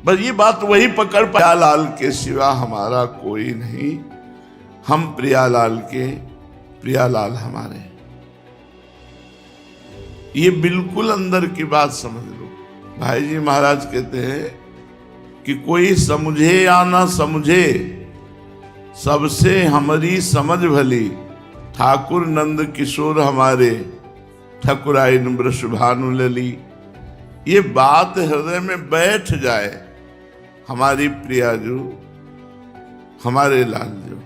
बस ये बात वही पकड़ प्रियालाल के सिवा हमारा कोई नहीं, हम प्रियालाल के, प्रियालाल हमारे। ये बिल्कुल अंदर की बात समझ लो। भाई जी महाराज कहते हैं कि कोई समझे या ना समझे, सबसे हमारी समझ भली, ठाकुर नंद किशोर हमारे, ठकुराइन वृषभानु लली। ये बात हृदय में बैठ जाए, हमारी प्रिया जो, हमारे लाल जो,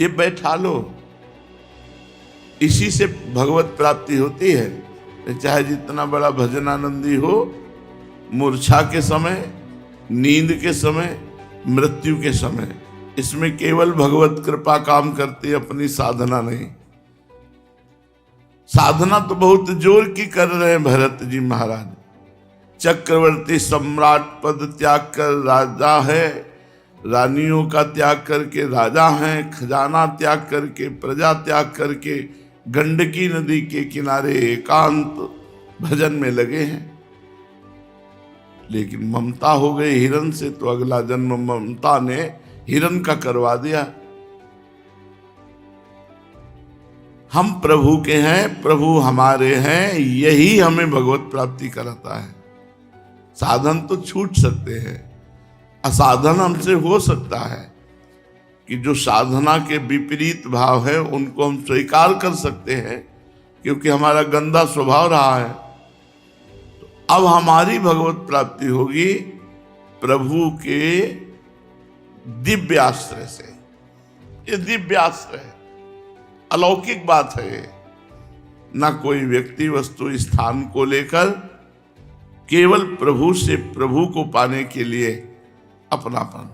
ये बैठा लो। इसी से भगवत प्राप्ति होती है। चाहे जितना बड़ा भजनानंदी हो, मूर्छा के समय, नींद के समय, मृत्यु के समय, इसमें केवल भगवत कृपा काम करती है, अपनी साधना नहीं। साधना तो बहुत जोर की कर रहे हैं भरत जी महाराज। चक्रवर्ती सम्राट पद त्याग कर राजा है, रानियों का त्याग करके राजा हैं, खजाना त्याग करके, प्रजा त्याग करके, गंडकी नदी के किनारे एकांत भजन में लगे हैं। लेकिन ममता हो गई हिरण से, तो अगला जन्म ममता ने हिरण का करवा दिया। हम प्रभु के हैं, प्रभु हमारे हैं, यही हमें भगवत प्राप्ति कराता है। साधन तो छूट सकते हैं, असाधन हमसे हो सकता है कि जो साधना के विपरीत भाव है उनको हम स्वीकार कर सकते हैं, क्योंकि हमारा गंदा स्वभाव रहा है। तो अब हमारी भगवत प्राप्ति होगी प्रभु के दिव्य आश्रय से। ये दिव्य आश्रय है, अलौकिक बात है ये। ना कोई व्यक्ति वस्तु स्थान को लेकर, केवल प्रभु से प्रभु को पाने के लिए अपनापन,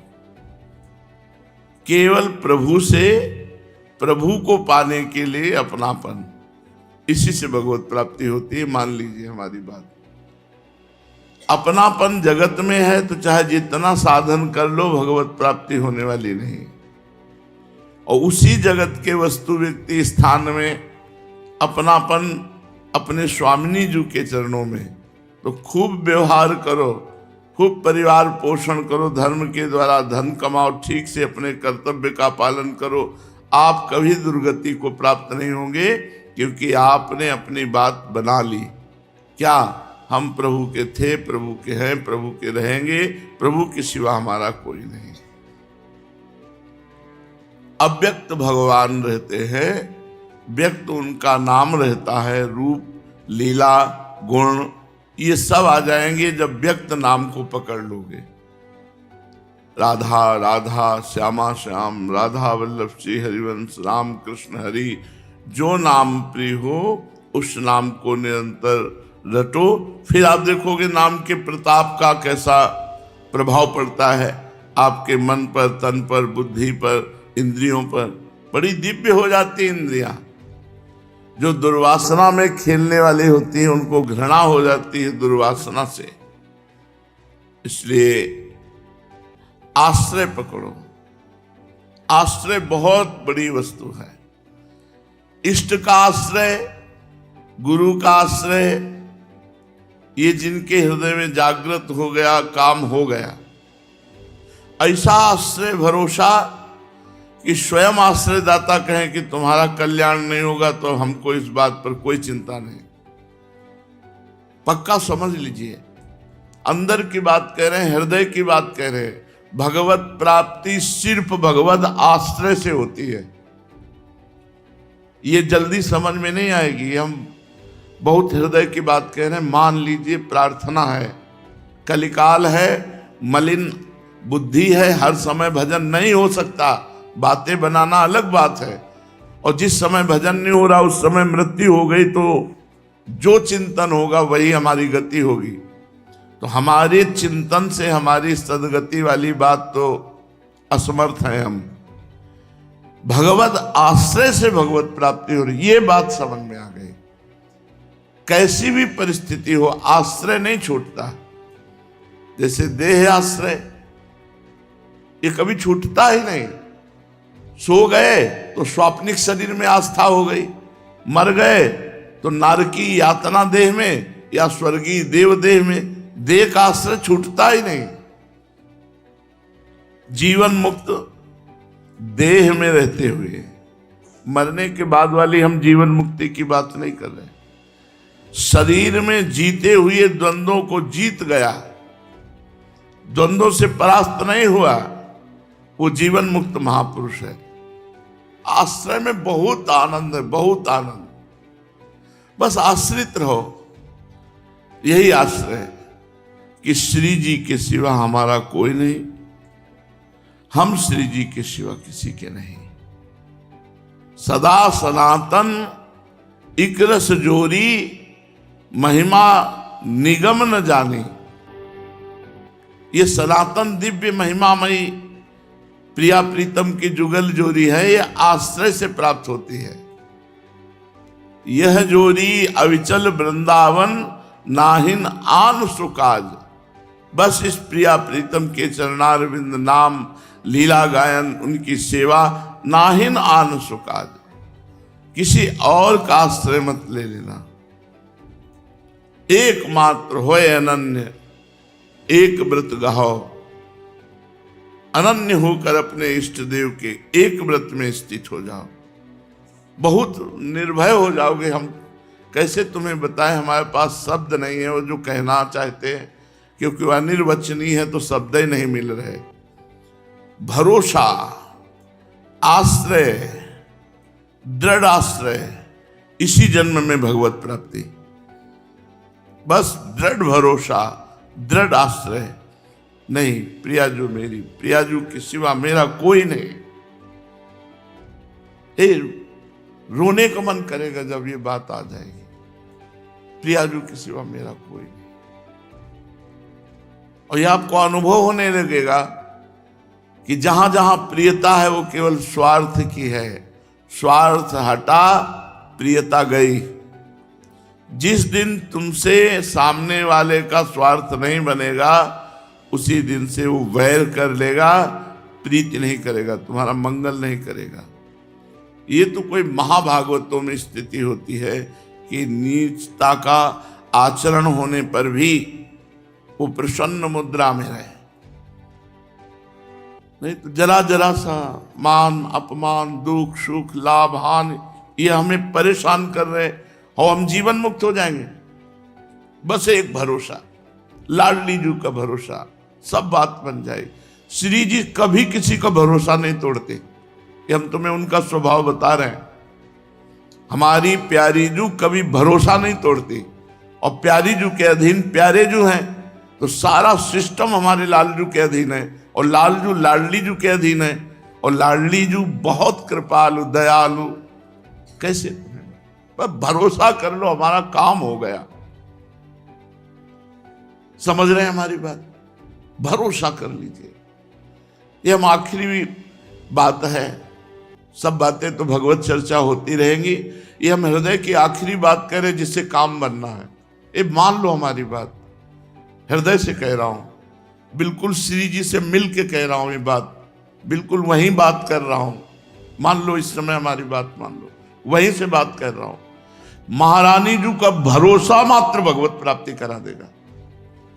केवल प्रभु से प्रभु को पाने के लिए अपनापन, इसी से भगवत प्राप्ति होती है। मान लीजिए हमारी बात, अपनापन जगत में है तो चाहे जितना साधन कर लो, भगवत प्राप्ति होने वाली नहीं। और उसी जगत के वस्तु व्यक्ति स्थान में अपनापन अपने स्वामिनी जी के चरणों में, तो खूब व्यवहार करो, खूब परिवार पोषण करो, धर्म के द्वारा धन कमाओ, ठीक से अपने कर्तव्य का पालन करो। आप कभी दुर्गति को प्राप्त नहीं होंगे, क्योंकि आपने अपनी बात बना ली। क्या हम प्रभु के थे, प्रभु के हैं, प्रभु के रहेंगे, प्रभु के सिवा हमारा कोई नहीं। अव्यक्त भगवान रहते हैं, व्यक्त उनका नाम रहता है, रूप, लीला, गुण, ये सब आ जाएंगे जब व्यक्त नाम को पकड़ लोगे। राधा राधा, श्यामा श्याम, राधा वल्लभ श्री हरिवंश, राम कृष्ण हरि, जो नाम प्रिय हो उस नाम को निरंतर रटो। फिर आप देखोगे नाम के प्रताप का कैसा प्रभाव पड़ता है आपके मन पर, तन पर, बुद्धि पर, इंद्रियों पर। बड़ी दिव्य हो जाती है इंद्रियां। जो दुर्वासना में खेलने वाली होती है उनको घृणा हो जाती है दुर्वासना से। इसलिए आश्रय पकड़ो। आश्रय बहुत बड़ी वस्तु है। इष्ट का आश्रय, गुरु का आश्रय, ये जिनके हृदय में जागृत हो गया, काम हो गया। ऐसा आश्रय भरोसा कि स्वयं आश्रयदाता कहें कि तुम्हारा कल्याण नहीं होगा, तो हमको इस बात पर कोई चिंता नहीं। पक्का समझ लीजिए, अंदर की बात कह रहे हैं, हृदय की बात कह रहे हैं। भगवत प्राप्ति सिर्फ भगवत आश्रय से होती है। ये जल्दी समझ में नहीं आएगी। हम बहुत हृदय की बात कह रहे हैं। मान लीजिए प्रार्थना है, कलिकाल है, मलिन बुद्धि है, हर समय भजन नहीं हो सकता। बातें बनाना अलग बात है, और जिस समय भजन नहीं हो रहा उस समय मृत्यु हो गई, तो जो चिंतन होगा वही हमारी गति होगी। तो हमारे चिंतन से हमारी सदगति वाली बात तो असमर्थ है हम। भगवत आश्रय से भगवत प्राप्ति हो रही, ये बात समझ में आ गई। कैसी भी परिस्थिति हो, आश्रय नहीं छूटता। जैसे देह आश्रय, ये कभी छूटता ही नहीं। सो गए तो स्वाप्निक शरीर में आस्था हो गई, मर गए तो नरकी यातना देह में या स्वर्गीय देव देह में, देह का आश्रय छूटता ही नहीं। जीवन मुक्त देह में रहते हुए, मरने के बाद वाली हम जीवन मुक्ति की बात नहीं कर रहे। शरीर में जीते हुए द्वंद्वों को जीत गया, द्वंद्वों से परास्त नहीं हुआ, वो जीवन मुक्त महापुरुष है। आश्रय में बहुत आनंद है, बहुत आनंद। बस आश्रित रहो, यही आश्रय है कि श्री जी के सिवा हमारा कोई नहीं, हम श्री जी के सिवा किसी के नहीं। सदा सनातन इकरस जोरी, महिमा निगम न जानी। ये सनातन दिव्य महिमामयी प्रिया प्रीतम की जुगल जोड़ी है, ये आश्रय से प्राप्त होती है। यह जोड़ी अविचल वृंदावन, नाहिन आन सुकाज। बस इस प्रिया प्रीतम के चरणारविंद नाम, लीला गायन, उनकी सेवा, नाहिन आन सुकाज। किसी और का आश्रय मत ले लेना। एकमात्र होए अनन्य, एक व्रत गाहो। अनन्य होकर अपने इष्ट देव के एक व्रत में स्थित हो जाओ, बहुत निर्भय हो जाओगे। हम कैसे तुम्हें बताएं, हमारे पास शब्द नहीं है वो जो कहना चाहते हैं, क्योंकि वह निर्वचनीय है तो शब्द ही नहीं मिल रहे। भरोसा, आश्रय, दृढ़ आश्रय, इसी जन्म में भगवत प्राप्ति। बस दृढ़ भरोसा, दृढ़ आश्रय। नहीं, प्रियाजू मेरी, प्रियाजू के सिवा मेरा कोई नहीं। रोने का मन करेगा जब ये बात आ जाएगी, प्रियाजू के सिवा मेरा कोई नहीं। और ये आपको अनुभव होने लगेगा कि जहां जहां प्रियता है वो केवल स्वार्थ की है। स्वार्थ हटा, प्रियता गई। जिस दिन तुमसे सामने वाले का स्वार्थ नहीं बनेगा, उसी दिन से वो वैर कर लेगा, प्रीति नहीं करेगा, तुम्हारा मंगल नहीं करेगा। ये तो कोई महाभागवतों में स्थिति होती है कि नीचता का आचरण होने पर भी वो प्रसन्न मुद्रा में रहे। नहीं तो जरा जरा सा मान अपमान, दुख सुख, लाभ हानि, ये हमें परेशान कर रहे और हम जीवन मुक्त हो जाएंगे। बस एक भरोसा, लाडली जू का भरोसा, सब बात बन जाएगी। श्री जी कभी किसी का भरोसा नहीं तोड़ते, ये हम तुम्हें उनका स्वभाव बता रहे हैं। हमारी प्यारी जू कभी भरोसा नहीं तोड़ती, और प्यारी जू के अधीन प्यारे जू हैं, तो सारा सिस्टम हमारे लालजू के अधीन है, और लालजू लाडली जू के अधीन है, और लाडली जू बहुत कृपालु दयालु। कैसे? बस भरोसा कर लो, हमारा काम हो गया। समझ रहे हैं हमारी बात? भरोसा कर लीजिए। ये हम आखिरी बात है, सब बातें तो भगवत चर्चा होती रहेंगी, ये हम हृदय की आखिरी बात करें जिससे काम बनना है। ये मान लो हमारी बात, हृदय से कह रहा हूं, बिल्कुल श्री जी से मिल के कह रहा हूं ये बात, बिल्कुल वही बात कर रहा हूं। मान लो इस समय हमारी बात मान लो, वहीं से बात कर रहा हूं। महारानी जी का भरोसा मात्र भगवत प्राप्ति करा देगा।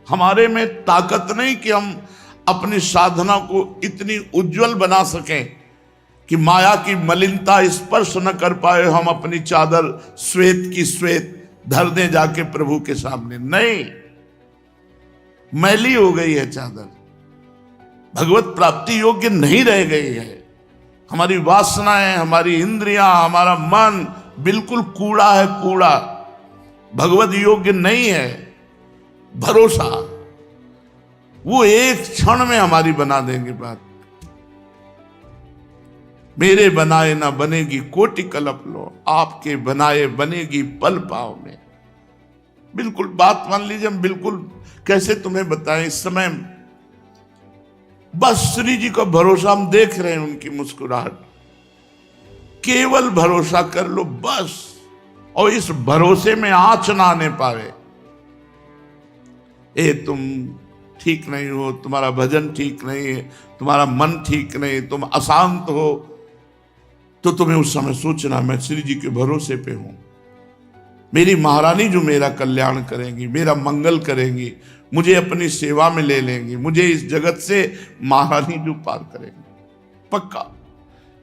हमारे में ताकत नहीं कि हम अपनी साधना को इतनी उज्जवल बना सकें कि माया की मलिनता स्पर्श न कर पाए, हम अपनी चादर श्वेत की श्वेत धर दें जाके प्रभु के सामने। नहीं, मैली हो गई है चादर, भगवत प्राप्ति योग्य नहीं रह गई है। हमारी वासनाएं, हमारी इंद्रियां, हमारा मन बिल्कुल कूड़ा है, कूड़ा, भगवत योग्य नहीं है। भरोसा वो एक क्षण में हमारी बना देंगे बात। मेरे बनाए ना बनेगी कोटि कल्प लो, आपके बनाए बनेगी पल पाव में। बिल्कुल बात मान लीजिए। हम बिल्कुल कैसे तुम्हें बताएं इस समय, बस श्री जी का भरोसा हम देख रहे हैं, उनकी मुस्कुराहट, केवल भरोसा कर लो बस। और इस भरोसे में आंच ना आने पावे। तुम ठीक नहीं हो, तुम्हारा भजन ठीक नहीं है, तुम्हारा मन ठीक नहीं, तुम अशांत हो, तो तुम्हें उस समय सोचना मैं श्री जी के भरोसे पे हूं। मेरी महारानी जो मेरा कल्याण करेंगी, मेरा मंगल करेंगी, मुझे अपनी सेवा में ले लेंगी, मुझे इस जगत से महारानी जो पार करेंगे पक्का।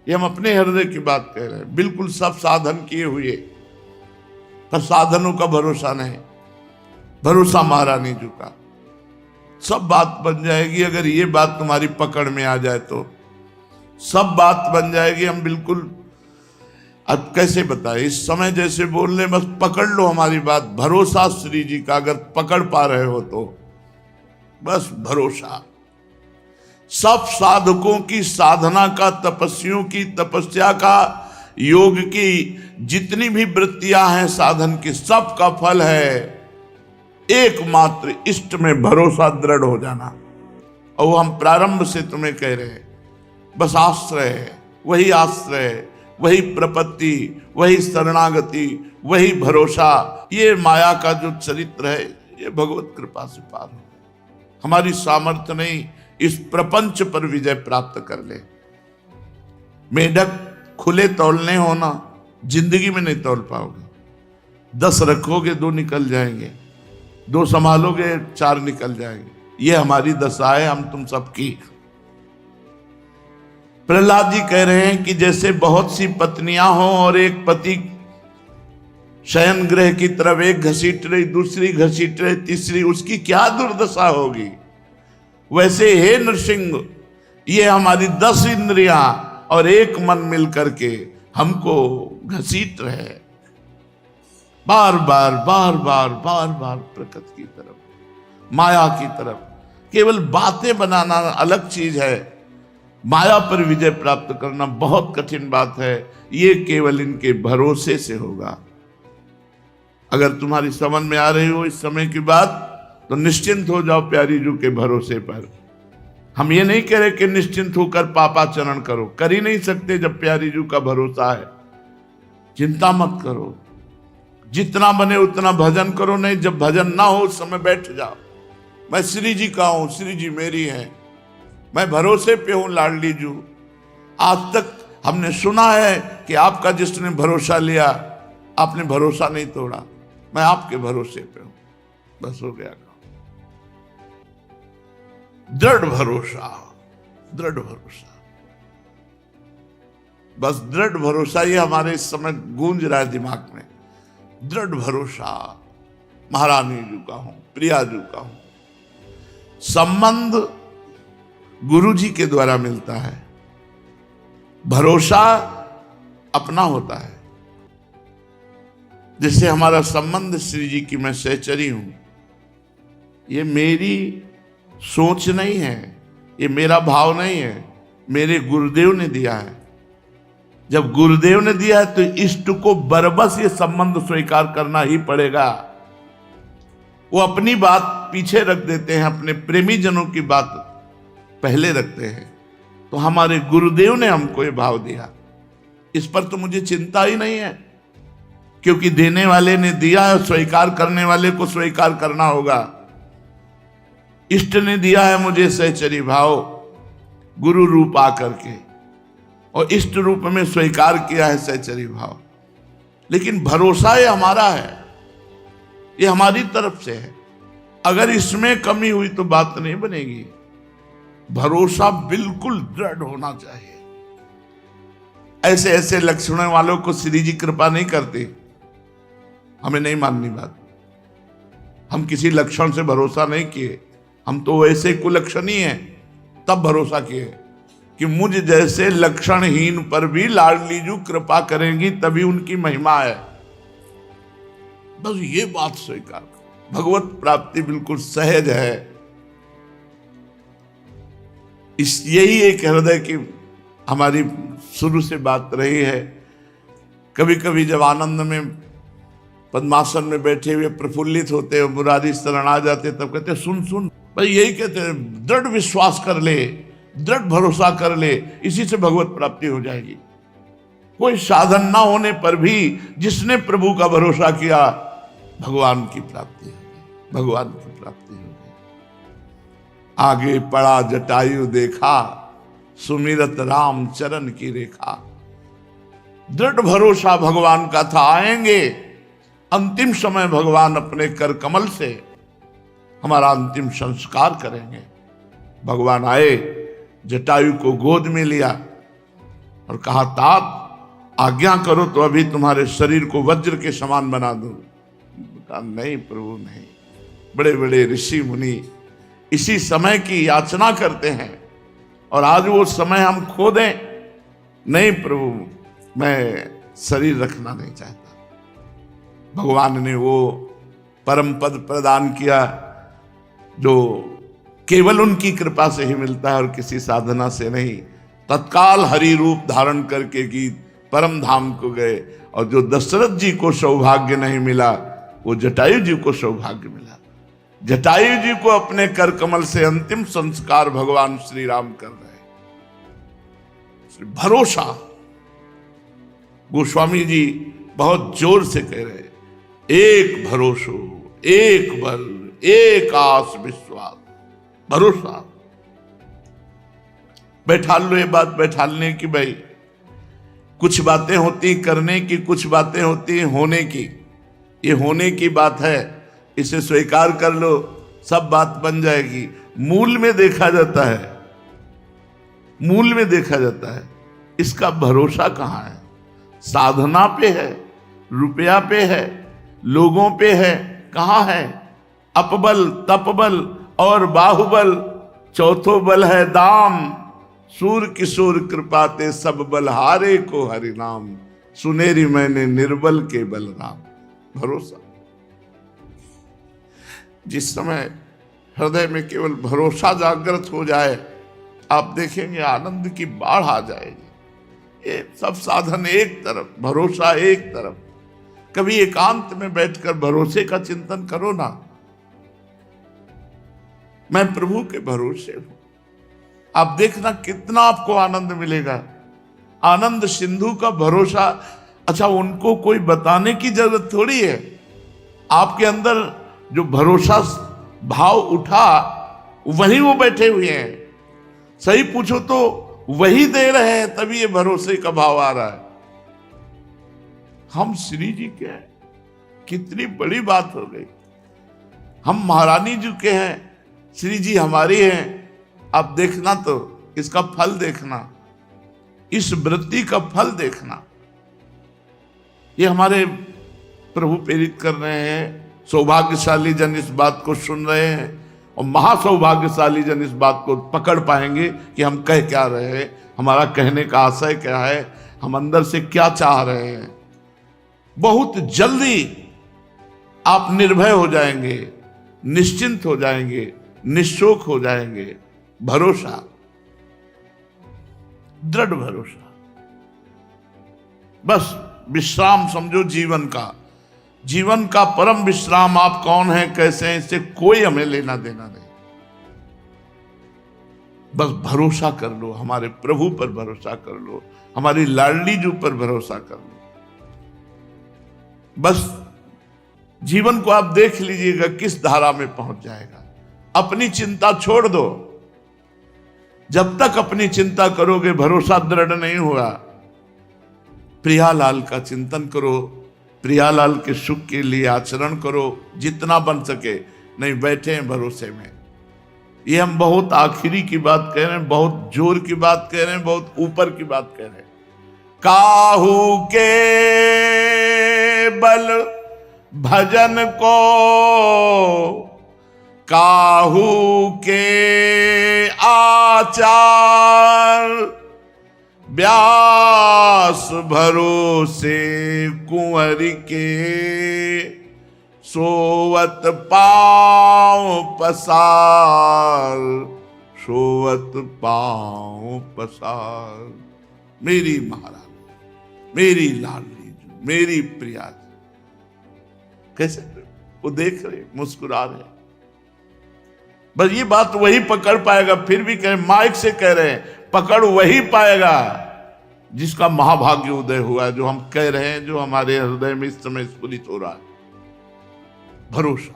ये हम अपने हृदय की बात कह रहे हैं। बिल्कुल सब साधन किए हुए, पर साधनों का भरोसा नहीं, भरोसा महारानी जी का। सब बात बन जाएगी अगर ये बात तुम्हारी पकड़ में आ जाए तो सब बात बन जाएगी। हम बिल्कुल, अब कैसे बताए, इस समय जैसे बोल रहे, बस पकड़ लो हमारी बात। भरोसा श्री जी का अगर पकड़ पा रहे हो तो बस भरोसा। सब साधकों की साधना का, तपस्वियों की तपस्या का, योग की जितनी भी वृत्तियां हैं साधन की, सब का फल है एकमात्र इष्ट में भरोसा दृढ़ हो जाना। और वो हम प्रारंभ से तुम्हें कह रहे हैं, बस आश्रय है, वही आश्रय है, वही प्रपत्ति, वही शरणागति, वही भरोसा। ये माया का जो चरित्र है ये भगवत कृपा से पार हो। हमारी सामर्थ्य नहीं इस प्रपंच पर विजय प्राप्त कर ले। मेढक खुले तौलने हो ना, जिंदगी में नहीं तौल पाओगे। 10 रखोगे 2 निकल जाएंगे, 2 संभालोगे 4 निकल जाएंगे। ये हमारी दशा है हम तुम सबकी। प्रहलाद जी कह रहे हैं कि जैसे बहुत सी पत्नियां हो और एक पति शयन गृह की तरफ एक घसीट रही, दूसरी घसीट रही, तीसरी, उसकी क्या दुर्दशा होगी। वैसे हे नृसिंह, ये हमारी 10 इंद्रियां और एक मन मिल करके हमको घसीट रहे बार बार बार बार बार बार प्रकृति की तरफ, माया की तरफ। केवल बातें बनाना अलग चीज है, माया पर विजय प्राप्त करना बहुत कठिन बात है। ये केवल इनके भरोसे से होगा। अगर तुम्हारी समझ में आ रही हो इस समय की बात तो निश्चिंत हो जाओ प्यारी जू के भरोसे पर। हम ये नहीं कह रहे कि निश्चिंत होकर पापाचरण करो, कर ही नहीं सकते जब प्यारी जू का भरोसा है। चिंता मत करो, जितना बने उतना भजन करो। नहीं, जब भजन ना हो उस समय बैठ जाओ, मैं श्री जी का हूं, श्री जी मेरी हैं, मैं भरोसे पे हूं लाडली जू। आज तक हमने सुना है कि आपका जिसने भरोसा लिया आपने भरोसा नहीं तोड़ा, मैं आपके भरोसे पे हूं। बस हो गया काम। दृढ़ भरोसा, दृढ़ भरोसा, बस दृढ़ भरोसा ये हमारे इस समय गूंज रहा है दिमाग में। दृढ़ भरोसा महारानी जी का हूं, प्रिया जी का हूं। संबंध गुरु जी के द्वारा मिलता है, भरोसा अपना होता है। जिससे हमारा संबंध श्री जी की मैं सहचरी हूं, ये मेरी सोच नहीं है, ये मेरा भाव नहीं है, मेरे गुरुदेव ने दिया है। जब गुरुदेव ने दिया है तो इष्ट को बरबस ये संबंध स्वीकार करना ही पड़ेगा। वो अपनी बात पीछे रख देते हैं, अपने प्रेमी जनों की बात पहले रखते हैं। तो हमारे गुरुदेव ने हमको ये भाव दिया, इस पर तो मुझे चिंता ही नहीं है, क्योंकि देने वाले ने दिया है, स्वीकार करने वाले को स्वीकार करना होगा। इष्ट ने दिया है मुझे सहचरी भाव, गुरु रूप आकर के, और इष्ट रूप में स्वीकार किया है सहचरी भाव। लेकिन भरोसा ये हमारा है, ये हमारी तरफ से है। अगर इसमें कमी हुई तो बात नहीं बनेगी। भरोसा बिल्कुल दृढ़ होना चाहिए। ऐसे ऐसे लक्षणों वालों को श्री जी कृपा नहीं करते, हमें नहीं माननी बात। हम किसी लक्षण से भरोसा नहीं किए, हम तो वैसे कुलक्षणी हैं, तब भरोसा किए कि मुझ जैसे लक्षणहीन पर भी लाडली जू कृपा करेंगी, तभी उनकी महिमा है। बस ये बात स्वीकार करो। भगवत प्राप्ति बिल्कुल सहज है। इस यही एक हृदय की हमारी शुरू से बात रही है। कभी कभी जब आनंद में पद्मासन में बैठे हुए प्रफुल्लित होते हो, मुरारी शरण आ जाते, तब कहते सुन सुन, भाई यही कहते हैं, दृढ़ विश्वास कर ले, दृढ़ भरोसा कर ले, इसी से भगवत प्राप्ति हो जाएगी। कोई साधन ना होने पर भी जिसने प्रभु का भरोसा किया, भगवान की प्राप्ति होगी, भगवान की प्राप्ति होगी। आगे पड़ा जटायु देखा, सुमिरत राम चरण की रेखा। दृढ़ भरोसा भगवान का था, आएंगे अंतिम समय भगवान अपने कर कमल से हमारा अंतिम संस्कार करेंगे। भगवान आए, जटायु को गोद में लिया और कहा, तात आज्ञा करो तो अभी तुम्हारे शरीर को वज्र के समान बना दूं। कहा, नहीं प्रभु नहीं। बड़े बड़े ऋषि मुनि इसी समय की याचना करते हैं और आज वो समय हम खो दें। नहीं प्रभु, मैं शरीर रखना नहीं चाहता। भगवान ने वो परम पद प्रदान किया जो केवल उनकी कृपा से ही मिलता है और किसी साधना से नहीं। तत्काल हरि रूप धारण करके गीत परम धाम को गए और जो दशरथ जी को सौभाग्य नहीं मिला वो जटायु जी को सौभाग्य मिला। जटायु जी को अपने कर कमल से अंतिम संस्कार भगवान श्री राम कर रहे। भरोसा, गोस्वामी जी बहुत जोर से कह रहे, एक भरोसो, एक बल, एक आस विश्वास, भरोसा। बैठा लो ये बात बैठालने की, भाई कुछ बातें होती करने की, कुछ बातें होती होने की। ये होने की बात है, इसे स्वीकार कर लो, सब बात बन जाएगी। मूल में देखा जाता है, मूल में देखा जाता है, इसका भरोसा कहां है? साधना पे है, रुपया पे है, लोगों पे है, कहां है? अपबल, तपबल और बाहुबल, चौथो बल है दाम। सूर किशोर कृपाते सब बलहारे को हरि नाम। सुनेरी मैंने निर्बल के बलराम। भरोसा, जिस समय हृदय में केवल भरोसा जागृत हो जाए, आप देखेंगे आनंद की बाढ़ आ जाएगी। ये सब साधन एक तरफ, भरोसा एक तरफ। कभी एकांत में बैठकर भरोसे का चिंतन करो ना। मैं प्रभु के भरोसे हूं, आप देखना कितना आपको आनंद मिलेगा। आनंद सिंधु का भरोसा, अच्छा उनको कोई बताने की जरूरत थोड़ी है। आपके अंदर जो भरोसा भाव उठा, वही वो बैठे हुए हैं। सही पूछो तो वही दे रहे हैं, तभी ये भरोसे का भाव आ रहा है। हम श्री जी के हैं, कितनी बड़ी बात हो गई। हम महारानी जी के हैं, श्री जी हमारी हैं। अब देखना तो इसका फल देखना, इस वृत्ति का फल देखना। ये हमारे प्रभु प्रेरित कर रहे हैं। सौभाग्यशाली जन इस बात को सुन रहे हैं और महासौभाग्यशाली जन इस बात को पकड़ पाएंगे कि हम कह क्या रहे हैं, हमारा कहने का आशय क्या है, हम अंदर से क्या चाह रहे हैं। बहुत जल्दी आप निर्भय हो जाएंगे, निश्चिंत हो जाएंगे, निशोक हो जाएंगे। भरोसा, दृढ़ भरोसा, बस विश्राम समझो जीवन का। जीवन का परम विश्राम आप कौन है, कैसे हैं, इससे कोई हमें लेना देना नहीं। बस भरोसा कर लो, हमारे प्रभु पर भरोसा कर लो, हमारी लाडली जी पर भरोसा कर लो। बस जीवन को आप देख लीजिएगा किस धारा में पहुंच जाएगा। अपनी चिंता छोड़ दो। जब तक अपनी चिंता करोगे भरोसा दृढ़ नहीं हुआ। प्रियालाल का चिंतन करो, प्रियालाल के सुख के लिए आचरण करो जितना बन सके। नहीं बैठे हैं भरोसे में। ये हम बहुत आखिरी की बात कह रहे हैं, बहुत जोर की बात कह रहे हैं, बहुत ऊपर की बात कह रहे हैं। काहू के बल भजन को, काहू के आचार, व्यास भरोसे कुंवर के, सोवत पांव पसार, सोवत पांव पसार। मेरी महारानी, मेरी लाडली, मेरी प्रिया। कैसे वो देख रहे, मुस्कुरा रहे। बस ये बात वही पकड़ पाएगा। फिर भी कह माइक से कह रहे हैं, पकड़ वही पाएगा जिसका महाभाग्य उदय हुआ है, जो हम कह रहे हैं, जो हमारे हृदय में इस समय स्फुरित हो रहा है। भरोसा,